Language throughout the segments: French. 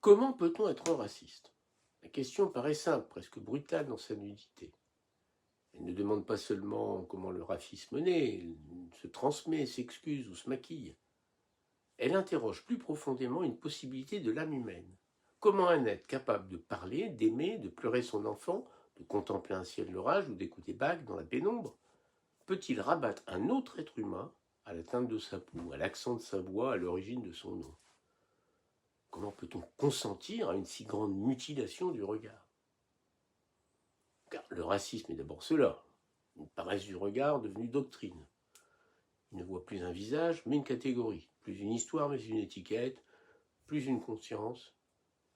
Comment peut-on être raciste? La question paraît simple, presque brutale dans sa nudité. Elle ne demande pas seulement comment le racisme naît, se transmet, s'excuse ou se maquille. Elle interroge plus profondément une possibilité de l'âme humaine. Comment un être capable de parler, d'aimer, de pleurer son enfant, de contempler un ciel d'orage ou d'écouter Bach dans la pénombre, peut-il rabattre un autre être humain à la teinte de sa peau, à l'accent de sa voix, à l'origine de son nom? Comment peut-on consentir à une si grande mutilation du regard? Car le racisme est d'abord cela, une paresse du regard devenue doctrine. Il ne voit plus un visage, mais une catégorie, plus une histoire, mais une étiquette, plus une conscience,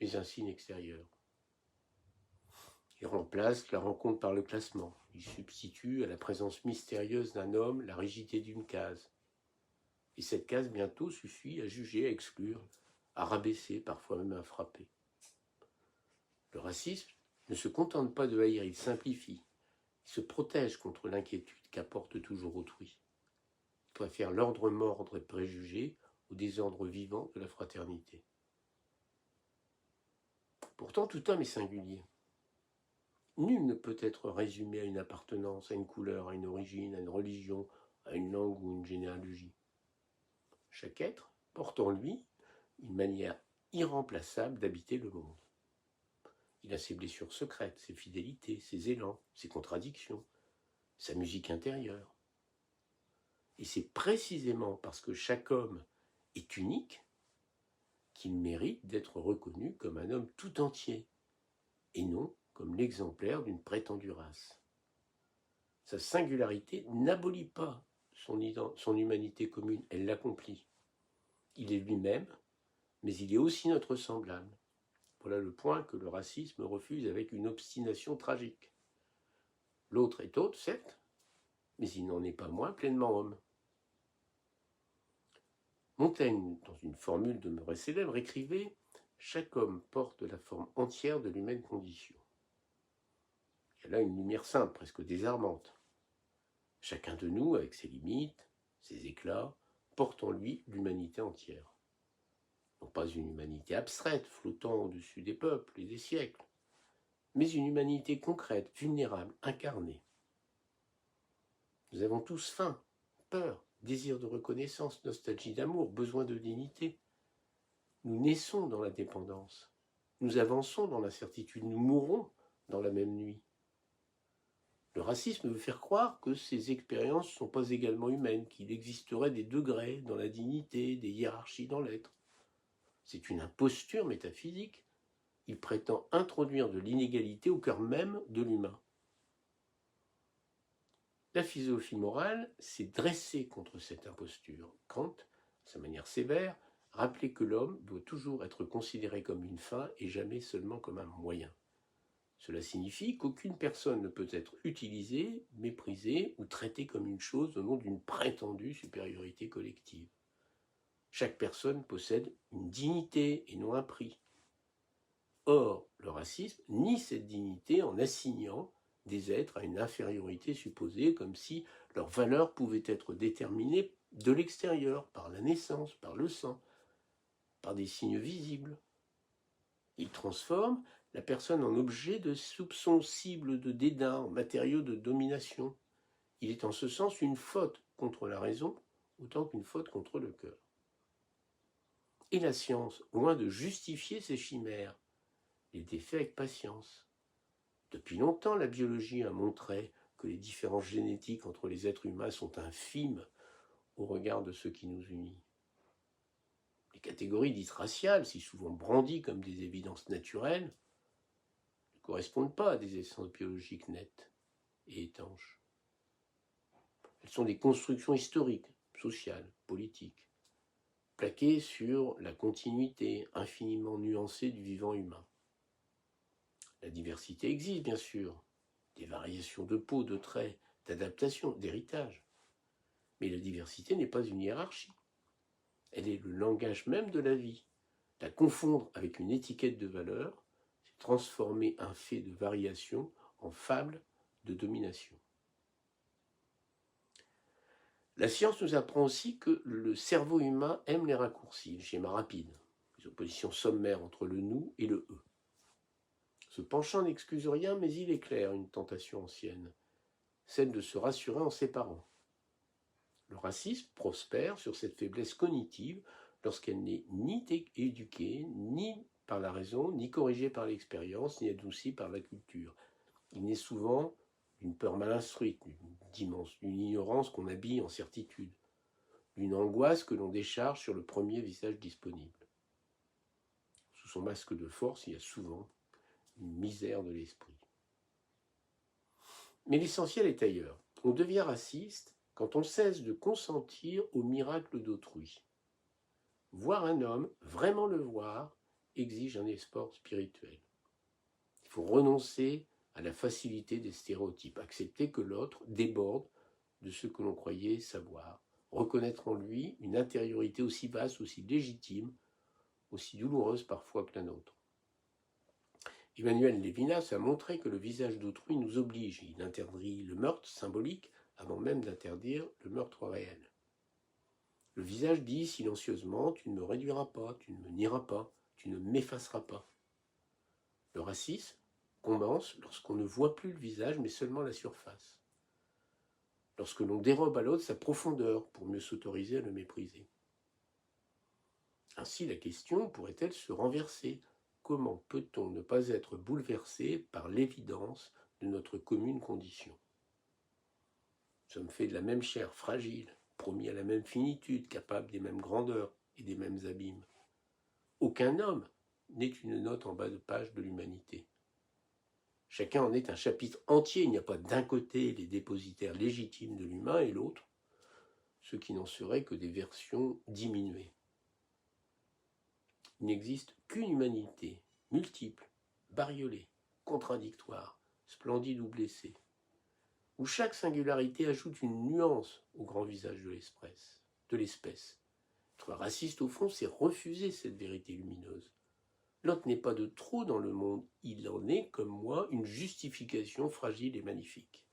mais un signe extérieur. Il remplace la rencontre par le classement. Il substitue à la présence mystérieuse d'un homme la rigidité d'une case. Et cette case bientôt suffit à juger, à exclure, à rabaisser, parfois même à frapper. Le racisme ne se contente pas de haïr, il simplifie. Il se protège contre l'inquiétude qu'apporte toujours autrui. Il préfère l'ordre mordre et préjugé au désordre vivant de la fraternité. Pourtant, tout homme est singulier. Nul ne peut être résumé à une appartenance, à une couleur, à une origine, à une religion, à une langue ou une généalogie. Chaque être porte en lui une manière irremplaçable d'habiter le monde. Il a ses blessures secrètes, ses fidélités, ses élans, ses contradictions, sa musique intérieure. Et c'est précisément parce que chaque homme est unique qu'il mérite d'être reconnu comme un homme tout entier, et non comme l'exemplaire d'une prétendue race. Sa singularité n'abolit pas son humanité commune, elle l'accomplit. Il est lui-même, mais il est aussi notre semblable. Voilà le point que le racisme refuse avec une obstination tragique. L'autre est autre, certes, mais il n'en est pas moins pleinement homme. Montaigne, dans une formule demeurée célèbre, écrivait « Chaque homme porte la forme entière de l'humaine condition ». Il y a là une lumière simple, presque désarmante. Chacun de nous, avec ses limites, ses éclats, porte en lui l'humanité entière. Non pas une humanité abstraite, flottant au-dessus des peuples et des siècles, mais une humanité concrète, vulnérable, incarnée. Nous avons tous faim, peur, désir de reconnaissance, nostalgie d'amour, besoin de dignité. Nous naissons dans la dépendance. Nous avançons dans l'incertitude. Nous mourrons dans la même nuit. Le racisme veut faire croire que ces expériences ne sont pas également humaines, qu'il existerait des degrés dans la dignité, des hiérarchies dans l'être. C'est une imposture métaphysique. Il prétend introduire de l'inégalité au cœur même de l'humain. La philosophie morale s'est dressée contre cette imposture. Kant, de sa manière sévère, rappelait que l'homme doit toujours être considéré comme une fin et jamais seulement comme un moyen. Cela signifie qu'aucune personne ne peut être utilisée, méprisée ou traitée comme une chose au nom d'une prétendue supériorité collective. Chaque personne possède une dignité et non un prix. Or, le racisme nie cette dignité en assignant des êtres à une infériorité supposée, comme si leur valeur pouvait être déterminée de l'extérieur, par la naissance, par le sang, par des signes visibles. Il transforme la personne en objet de soupçons, cible de dédain, en matériau de domination. Il est en ce sens une faute contre la raison, autant qu'une faute contre le cœur. Et la science, loin de justifier ces chimères, les défait avec patience. Depuis longtemps, la biologie a montré que les différences génétiques entre les êtres humains sont infimes au regard de ce qui nous unit. Les catégories dites raciales, si souvent brandies comme des évidences naturelles, ne correspondent pas à des essences biologiques nettes et étanches. Elles sont des constructions historiques, sociales, politiques, plaquées sur la continuité infiniment nuancée du vivant humain. La diversité existe, bien sûr, des variations de peau, de traits, d'adaptation, d'héritage. Mais la diversité n'est pas une hiérarchie. Elle est le langage même de la vie. La confondre avec une étiquette de valeur, c'est transformer un fait de variation en fable de domination. La science nous apprend aussi que le cerveau humain aime les raccourcis, le schéma rapide. des oppositions sommaires entre le nous et le eux. Ce penchant n'excuse rien, mais il éclaire une tentation ancienne, celle de se rassurer en séparant. Le racisme prospère sur cette faiblesse cognitive lorsqu'elle n'est ni éduquée, ni par la raison, ni corrigée par l'expérience, ni adoucie par la culture. Il naît souvent d'une peur mal instruite, d'une ignorance qu'on habille en certitude, d'une angoisse que l'on décharge sur le premier visage disponible. Sous son masque de force, il y a souvent une misère de l'esprit. Mais l'essentiel est ailleurs. On devient raciste quand on cesse de consentir au miracle d'autrui. Voir un homme, vraiment le voir, exige un effort spirituel. Il faut renoncer à la facilité des stéréotypes, accepter que l'autre déborde de ce que l'on croyait savoir, reconnaître en lui une intériorité aussi vaste, aussi légitime, aussi douloureuse parfois que la nôtre. Emmanuel Levinas a montré que le visage d'autrui nous oblige. Il interdit le meurtre symbolique avant même d'interdire le meurtre réel. Le visage dit silencieusement « tu ne me réduiras pas, tu ne me nieras pas, tu ne m'effaceras pas ». Le racisme commence lorsqu'on ne voit plus le visage mais seulement la surface. Lorsque l'on dérobe à l'autre sa profondeur pour mieux s'autoriser à le mépriser. Ainsi la question pourrait-elle se renverser ? Comment peut-on ne pas être bouleversé par l'évidence de notre commune condition ? Nous sommes faits de la même chair fragile, promis à la même finitude, capable des mêmes grandeurs et des mêmes abîmes. Aucun homme n'est une note en bas de page de l'humanité. Chacun en est un chapitre entier, il n'y a pas d'un côté les dépositaires légitimes de l'humain et l'autre, ceux qui n'en seraient que des versions diminuées. Il n'existe qu'une humanité, multiple, bariolée, contradictoire, splendide ou blessée, où chaque singularité ajoute une nuance au grand visage de l'espèce. Être raciste, au fond, c'est refuser cette vérité lumineuse. L'autre n'est pas de trop dans le monde, il en est, comme moi, une justification fragile et magnifique.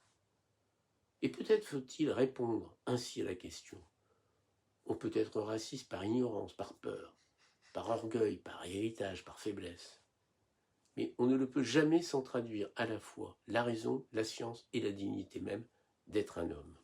Et peut-être faut-il répondre ainsi à la question. On peut être raciste par ignorance, par peur, par orgueil, par héritage, par faiblesse. Mais on ne le peut jamais sans traduire à la fois la raison, la science et la dignité même d'être un homme.